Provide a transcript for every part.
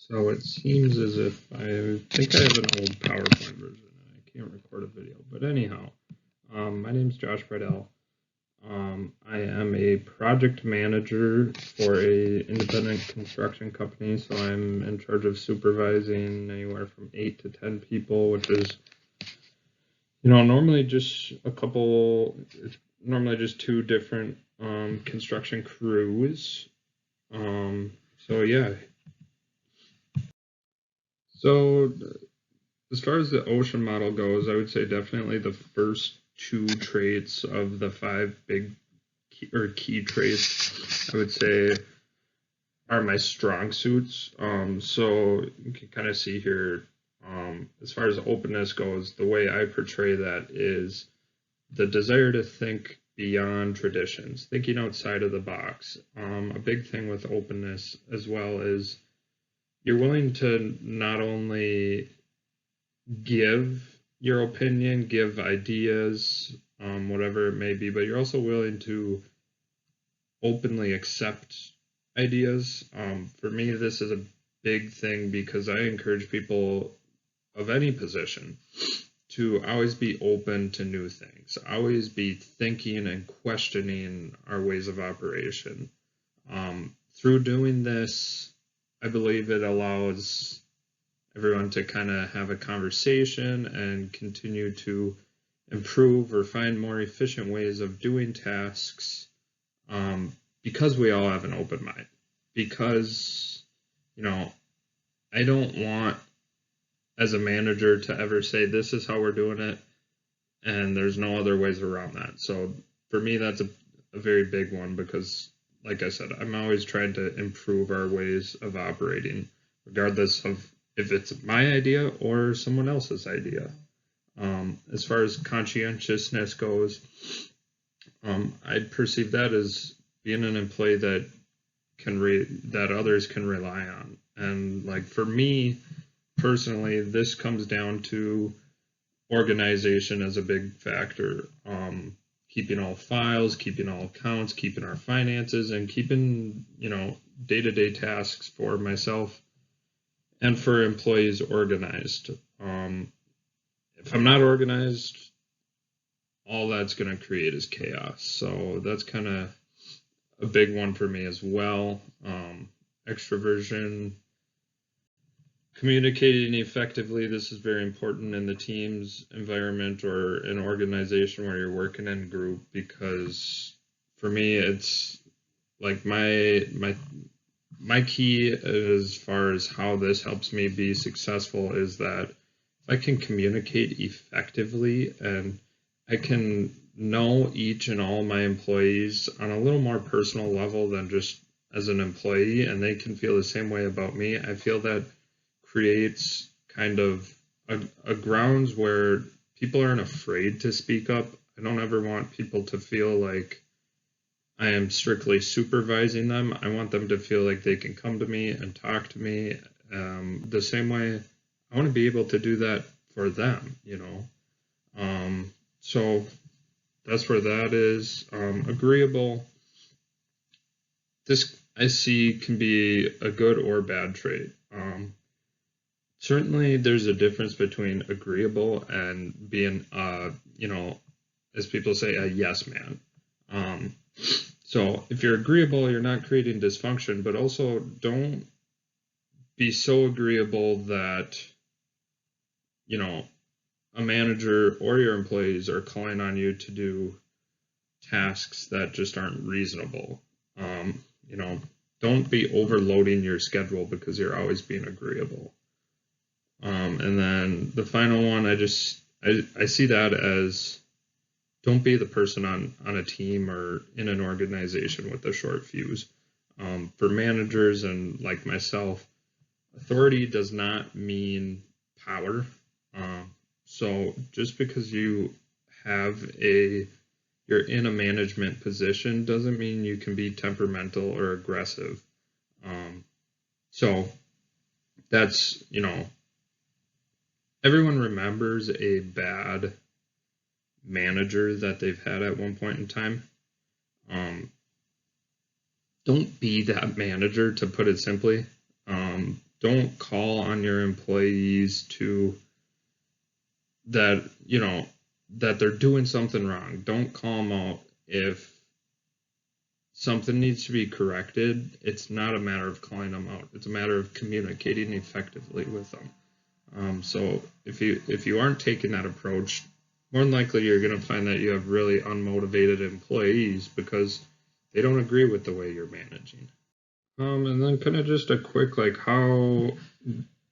So it seems as if I think I have an old PowerPoint version and I can't record a video. But anyhow, my name is Josh Bridell. I am a project manager for a independent construction company, so I'm in charge of supervising anywhere from 8 to 10 people, which is, normally just normally just two different construction crews. So yeah. So as far as the ocean model goes, I would say definitely the first two traits of the five big key traits, I would say, are my strong suits. So you can kind of see here, as far as openness goes, the way I portray that is the desire to think beyond traditions, thinking outside of the box. A big thing with openness as well is you're willing to not only give your opinion, give ideas, whatever it may be, but you're also willing to openly accept ideas. For me, this is a big thing because I encourage people of any position to always be open to new things, always be thinking and questioning our ways of operation. Through doing this, I believe it allows everyone to kind of have a conversation and continue to improve or find more efficient ways of doing tasks, because we all have an open mind. Because, I don't want, as a manager, to ever say this is how we're doing it and there's no other ways around that. So for me, that's a very big one because, like I said, I'm always trying to improve our ways of operating, regardless of if it's my idea or someone else's idea. As far as conscientiousness goes, I perceive that as being an employee that that others can rely on. And like for me personally, this comes down to organization as a big factor. Keeping all files, keeping all accounts, keeping our finances, and keeping, day-to-day tasks for myself and for employees organized. If I'm not organized, all that's going to create is chaos. So that's kind of a big one for me as well. Extroversion, communicating effectively. This is very important in the team's environment or an organization where you're working in group, because for me, it's like my key as far as how this helps me be successful is that if I can communicate effectively and I can know each and all my employees on a little more personal level than just as an employee, and they can feel the same way about me, I feel that creates kind of a grounds where people aren't afraid to speak up. I don't ever want people to feel like I am strictly supervising them. I want them to feel like they can come to me and talk to me the same way I want to be able to do that for them, So that's where that is. Agreeable. This I see can be a good or bad trait. Certainly there's a difference between agreeable and being, as people say, a yes man. So if you're agreeable, you're not creating dysfunction, but also don't be so agreeable that, a manager or your employees are calling on you to do tasks that just aren't reasonable. Don't be overloading your schedule because you're always being agreeable. And then the final one, I see that as don't be the person on a team or in an organization with a short fuse. For managers and like myself, authority does not mean power. So just because you're in a management position doesn't mean you can be temperamental or aggressive. So that's, everyone remembers a bad manager that they've had at one point in time. Don't be that manager, to put it simply. don't call on your employees to that, that they're doing something wrong. Don't call them out if something needs to be corrected. It's not a matter of calling them out. It's a matter of communicating effectively with them. So if you aren't taking that approach, more than likely you're going to find that you have really unmotivated employees because they don't agree with the way you're managing. And then kind of just a quick like how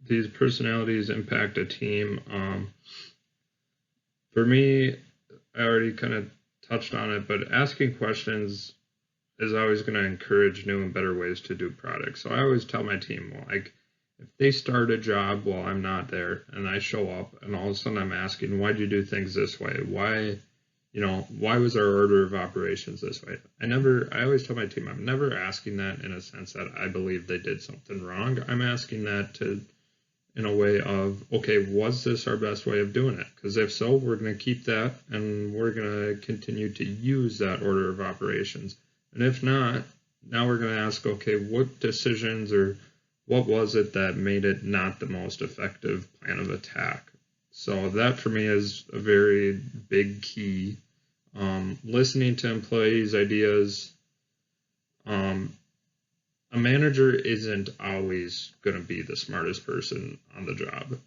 these personalities impact a team. For me, I already kind of touched on it, but asking questions is always going to encourage new and better ways to do products. So I always tell my team, like, if they start a job while I'm not there and I show up and all of a sudden I'm asking, why'd you do things this way? Why was our order of operations this way? I always tell my team, I'm never asking that in a sense that I believe they did something wrong. I'm asking that in a way of, okay, was this our best way of doing it? Because if so, we're going to keep that and we're going to continue to use that order of operations. And if not, now we're going to ask, okay, what decisions or what was it that made it not the most effective plan of attack? So that for me is a very big key. Listening to employees' ideas. A manager isn't always going to be the smartest person on the job.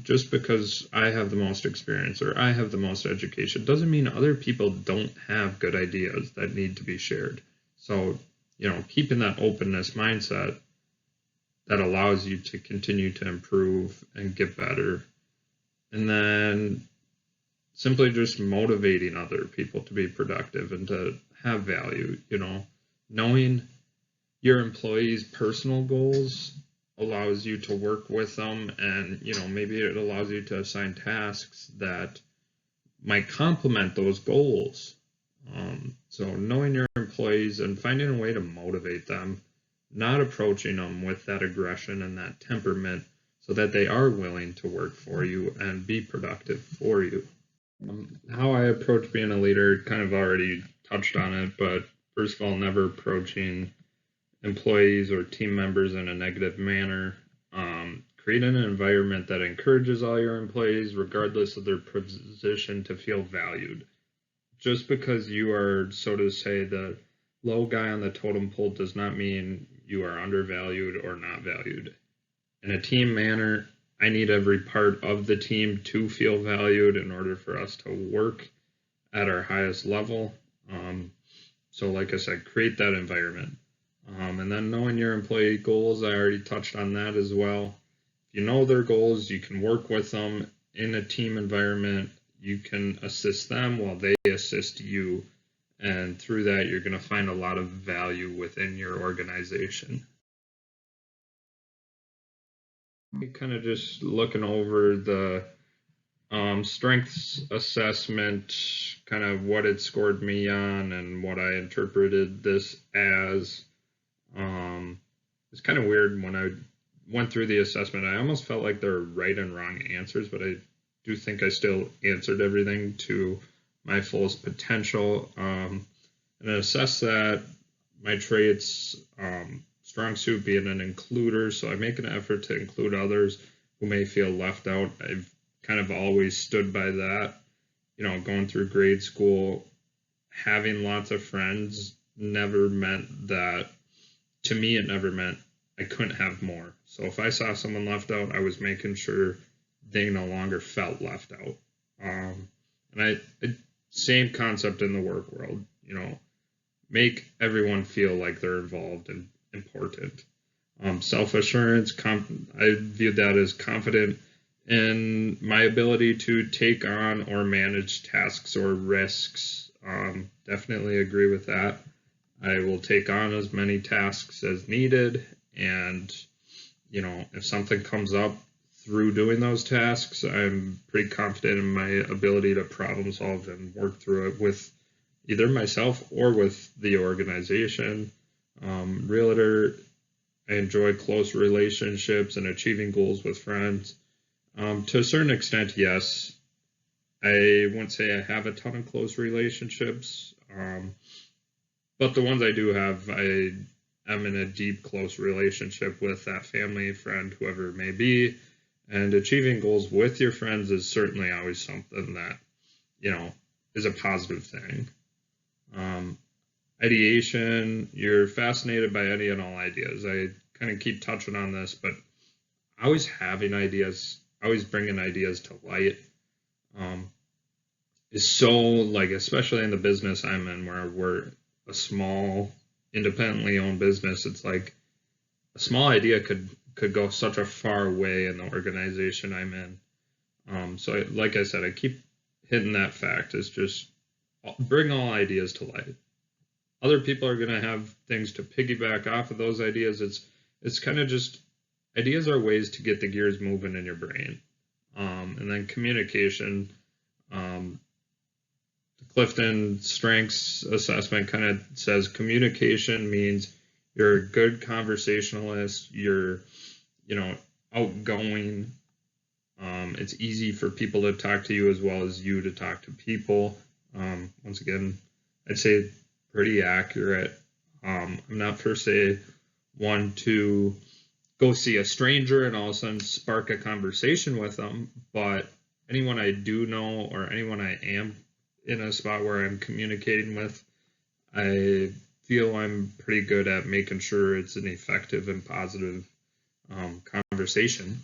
Just because I have the most experience or I have the most education doesn't mean other people don't have good ideas that need to be shared. So, keeping that openness mindset that allows you to continue to improve and get better. And then simply just motivating other people to be productive and to have value, knowing your employees' personal goals allows you to work with them, and maybe it allows you to assign tasks that might complement those goals. So knowing your employees and finding a way to motivate them, not approaching them with that aggression and that temperament so that they are willing to work for you and be productive for you. How I approach being a leader, kind of already touched on it, but first of all, never approaching employees or team members in a negative manner. Creating an environment that encourages all your employees, regardless of their position, to feel valued. Just because you are, so to say, the low guy on the totem pole does not mean you are undervalued or not valued. In a team manner, I need every part of the team to feel valued in order for us to work at our highest level. So like I said, create that environment. And then knowing your employee goals, I already touched on that as well. If you know their goals, you can work with them in a team environment. You can assist them while they assist you. And through that, you're going to find a lot of value within your organization. Kind of just looking over the strengths assessment, kind of what it scored me on and what I interpreted this as. It's kind of weird when I went through the assessment. I almost felt like there were right and wrong answers, but I do think I still answered everything to my fullest potential. And assess that my traits, strong suit being an includer, so I make an effort to include others who may feel left out. I've kind of always stood by that. Going through grade school, having lots of friends never meant that, to me, it never meant I couldn't have more. So if I saw someone left out, I was making sure they no longer felt left out. And same concept in the work world, make everyone feel like they're involved and important. Self-assurance, I viewed that as confident in my ability to take on or manage tasks or risks. Definitely agree with that. I will take on as many tasks as needed, and if something comes up through doing those tasks, I'm pretty confident in my ability to problem solve and work through it with either myself or with the organization. Realtor, I enjoy close relationships and achieving goals with friends. To a certain extent, yes. I wouldn't say I have a ton of close relationships, but the ones I do have, I am in a deep, close relationship with that family, friend, whoever it may be. And achieving goals with your friends is certainly always something that, is a positive thing. Ideation, you're fascinated by any and all ideas. I kind of keep touching on this, but always having ideas, always bringing ideas to light is so, like, especially in the business I'm in, where we're a small, independently owned business. It's like a small idea could go such a far way in the organization I'm in. Like I said, I keep hitting that fact is just bring all ideas to light. Other people are going to have things to piggyback off of those ideas. It's kind of just ideas are ways to get the gears moving in your brain. And then communication. The Clifton Strengths Assessment kind of says communication means you're a good conversationalist. You're, outgoing. It's easy for people to talk to you as well as you to talk to people. Once again, I'd say pretty accurate. I'm not per se one to go see a stranger and all of a sudden spark a conversation with them, but anyone I do know or anyone I am in a spot where I'm communicating with, I feel I'm pretty good at making sure it's an effective and positive conversation.